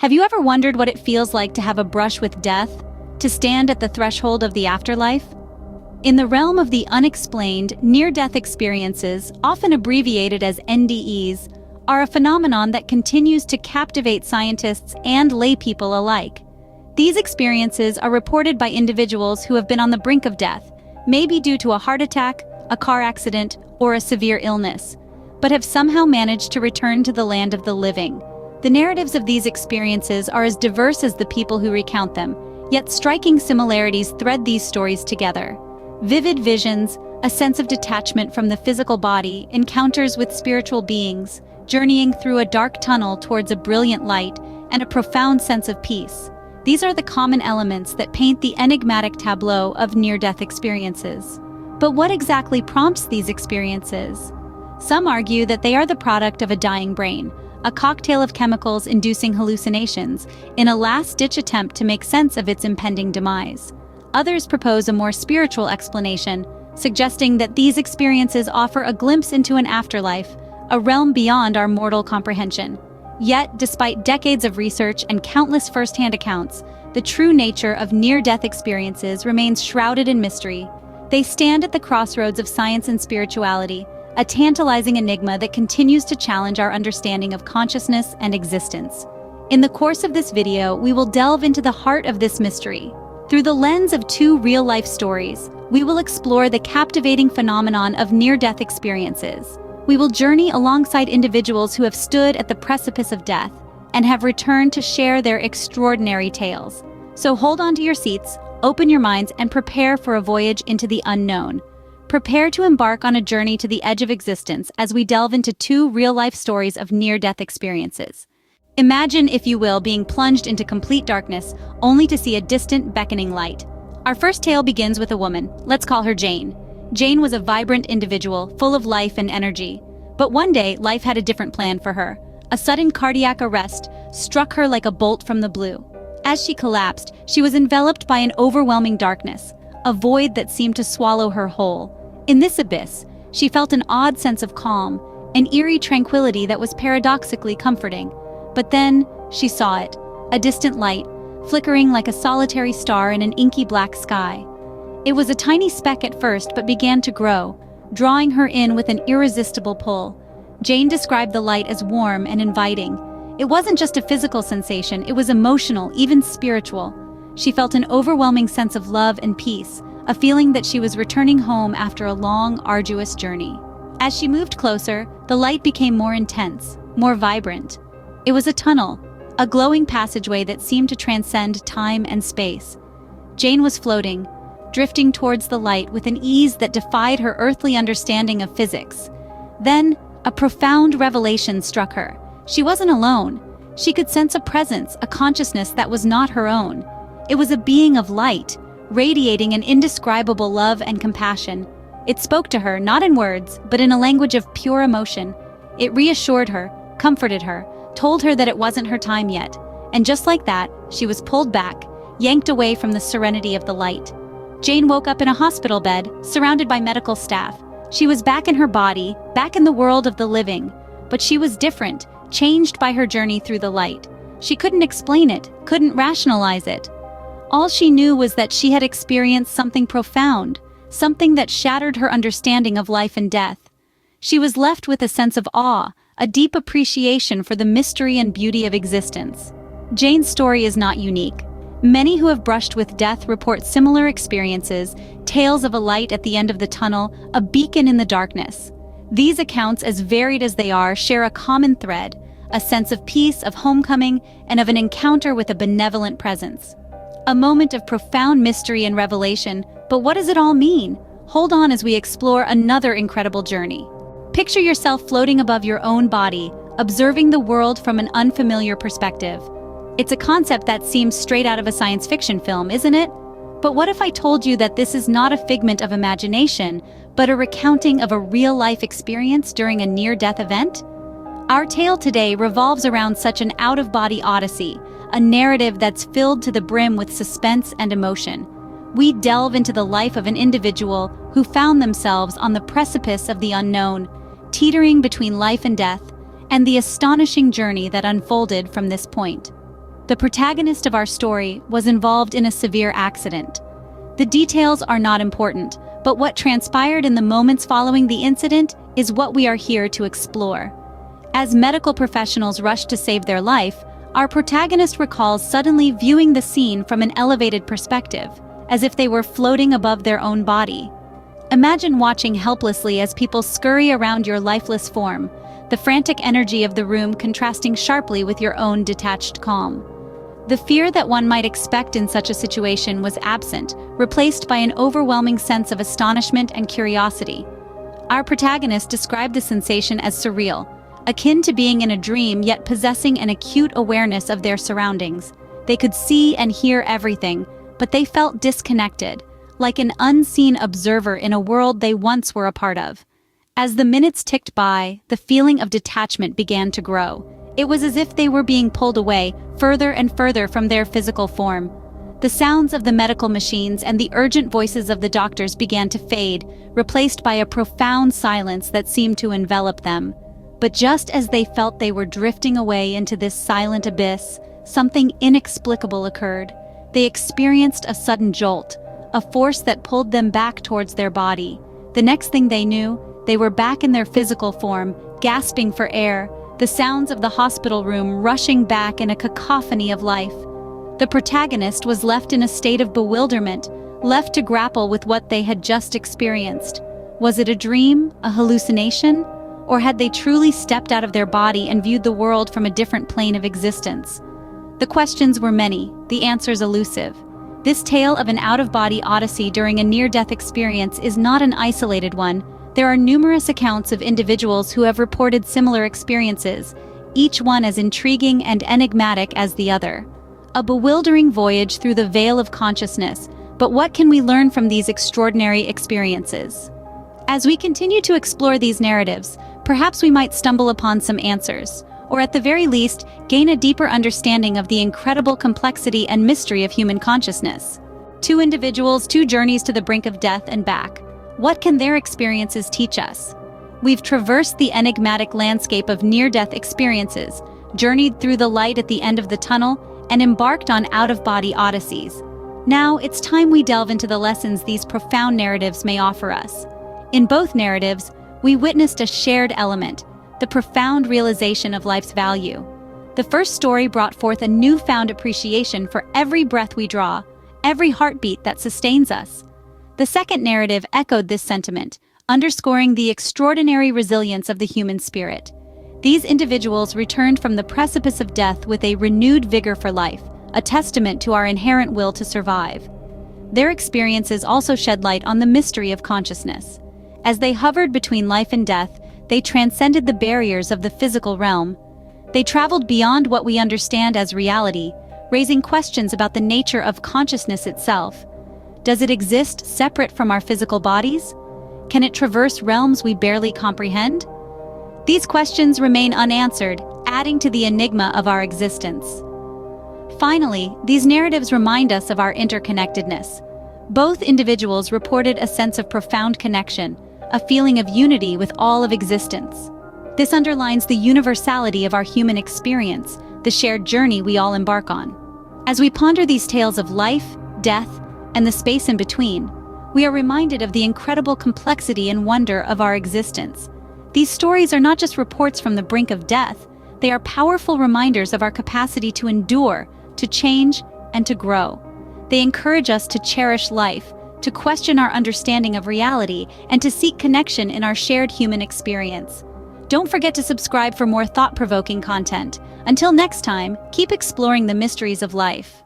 Have you ever wondered what it feels like to have a brush with death, to stand at the threshold of the afterlife? In the realm of the unexplained, near-death experiences, often abbreviated as NDEs, are a phenomenon that continues to captivate scientists and laypeople alike. These experiences are reported by individuals who have been on the brink of death, maybe due to a heart attack, a car accident, or a severe illness, but have somehow managed to return to the land of the living. The narratives of these experiences are as diverse as the people who recount them, yet striking similarities thread these stories together. Vivid visions, a sense of detachment from the physical body, encounters with spiritual beings, journeying through a dark tunnel towards a brilliant light, and a profound sense of peace. These are the common elements that paint the enigmatic tableau of near-death experiences. But what exactly prompts these experiences? Some argue that they are the product of a dying brain, a cocktail of chemicals inducing hallucinations, in a last-ditch attempt to make sense of its impending demise. Others propose a more spiritual explanation, suggesting that these experiences offer a glimpse into an afterlife, a realm beyond our mortal comprehension. Yet, despite decades of research and countless first-hand accounts, the true nature of near-death experiences remains shrouded in mystery. They stand at the crossroads of science and spirituality, a tantalizing enigma that continues to challenge our understanding of consciousness and existence. In the course of this video, we will delve into the heart of this mystery. Through the lens of two real-life stories, we will explore the captivating phenomenon of near-death experiences. We will journey alongside individuals who have stood at the precipice of death and have returned to share their extraordinary tales. So hold on to your seats, open your minds, and prepare for a voyage into the unknown. Prepare to embark on a journey to the edge of existence as we delve into two real-life stories of near-death experiences. Imagine, if you will, being plunged into complete darkness, only to see a distant, beckoning light. Our first tale begins with a woman. Let's call her Jane. Jane was a vibrant individual, full of life and energy. But one day, life had a different plan for her. A sudden cardiac arrest struck her like a bolt from the blue. As she collapsed, she was enveloped by an overwhelming darkness, a void that seemed to swallow her whole. In this abyss, she felt an odd sense of calm, an eerie tranquility that was paradoxically comforting. But then, she saw it, a distant light, flickering like a solitary star in an inky black sky. It was a tiny speck at first, but began to grow, drawing her in with an irresistible pull. Jane described the light as warm and inviting. It wasn't just a physical sensation, it was emotional, even spiritual. She felt an overwhelming sense of love and peace, a feeling that she was returning home after a long, arduous journey. As she moved closer, the light became more intense, more vibrant. It was a tunnel, a glowing passageway that seemed to transcend time and space. Jane was floating, drifting towards the light with an ease that defied her earthly understanding of physics. Then, a profound revelation struck her. She wasn't alone. She could sense a presence, a consciousness that was not her own. It was a being of light, radiating an indescribable love and compassion. It spoke to her, not in words, but in a language of pure emotion. It reassured her, comforted her, told her that it wasn't her time yet. And just like that, she was pulled back, yanked away from the serenity of the light. Jane woke up in a hospital bed, surrounded by medical staff. She was back in her body, back in the world of the living. But she was different, changed by her journey through the light. She couldn't explain it, couldn't rationalize it. All she knew was that she had experienced something profound, something that shattered her understanding of life and death. She was left with a sense of awe, a deep appreciation for the mystery and beauty of existence. Jane's story is not unique. Many who have brushed with death report similar experiences, tales of a light at the end of the tunnel, a beacon in the darkness. These accounts, as varied as they are, share a common thread, a sense of peace, of homecoming, and of an encounter with a benevolent presence. A moment of profound mystery and revelation, but what does it all mean? Hold on as we explore another incredible journey. Picture yourself floating above your own body, observing the world from an unfamiliar perspective. It's a concept that seems straight out of a science fiction film, isn't it? But what if I told you that this is not a figment of imagination, but a recounting of a real-life experience during a near-death event? Our tale today revolves around such an out-of-body odyssey, a narrative that's filled to the brim with suspense and emotion. We delve into the life of an individual who found themselves on the precipice of the unknown, teetering between life and death, and the astonishing journey that unfolded from this point. The protagonist of our story was involved in a severe accident. The details are not important, but what transpired in the moments following the incident is what we are here to explore. As medical professionals rush to save their life, our protagonist recalls suddenly viewing the scene from an elevated perspective, as if they were floating above their own body. Imagine watching helplessly as people scurry around your lifeless form, the frantic energy of the room contrasting sharply with your own detached calm. The fear that one might expect in such a situation was absent, replaced by an overwhelming sense of astonishment and curiosity. Our protagonist described the sensation as surreal, akin to being in a dream yet possessing an acute awareness of their surroundings. They could see and hear everything, but they felt disconnected, like an unseen observer in a world they once were a part of. As the minutes ticked by, the feeling of detachment began to grow. It was as if they were being pulled away, further and further from their physical form. The sounds of the medical machines and the urgent voices of the doctors began to fade, replaced by a profound silence that seemed to envelop them. But just as they felt they were drifting away into this silent abyss, something inexplicable occurred. They experienced a sudden jolt, a force that pulled them back towards their body. The next thing they knew, they were back in their physical form, gasping for air, the sounds of the hospital room rushing back in a cacophony of life. The protagonist was left in a state of bewilderment, left to grapple with what they had just experienced. Was it a dream, a hallucination, or had they truly stepped out of their body and viewed the world from a different plane of existence? The questions were many, the answers elusive. This tale of an out-of-body odyssey during a near-death experience is not an isolated one. There are numerous accounts of individuals who have reported similar experiences, each one as intriguing and enigmatic as the other. A bewildering voyage through the veil of consciousness, but what can we learn from these extraordinary experiences? As we continue to explore these narratives, perhaps we might stumble upon some answers, or at the very least, gain a deeper understanding of the incredible complexity and mystery of human consciousness. Two individuals, two journeys to the brink of death and back. What can their experiences teach us? We've traversed the enigmatic landscape of near-death experiences, journeyed through the light at the end of the tunnel, and embarked on out-of-body odysseys. Now, it's time we delve into the lessons these profound narratives may offer us. In both narratives, we witnessed a shared element, the profound realization of life's value. The first story brought forth a newfound appreciation for every breath we draw, every heartbeat that sustains us. The second narrative echoed this sentiment, underscoring the extraordinary resilience of the human spirit. These individuals returned from the precipice of death with a renewed vigor for life, a testament to our inherent will to survive. Their experiences also shed light on the mystery of consciousness. As they hovered between life and death, they transcended the barriers of the physical realm. They traveled beyond what we understand as reality, raising questions about the nature of consciousness itself. Does it exist separate from our physical bodies? Can it traverse realms we barely comprehend? These questions remain unanswered, adding to the enigma of our existence. Finally, these narratives remind us of our interconnectedness. Both individuals reported a sense of profound connection, a feeling of unity with all of existence. This underlines the universality of our human experience, the shared journey we all embark on. As we ponder these tales of life, death, and the space in between, we are reminded of the incredible complexity and wonder of our existence. These stories are not just reports from the brink of death, they are powerful reminders of our capacity to endure, to change, and to grow. They encourage us to cherish life, to question our understanding of reality, and to seek connection in our shared human experience. Don't forget to subscribe for more thought-provoking content. Until next time, keep exploring the mysteries of life.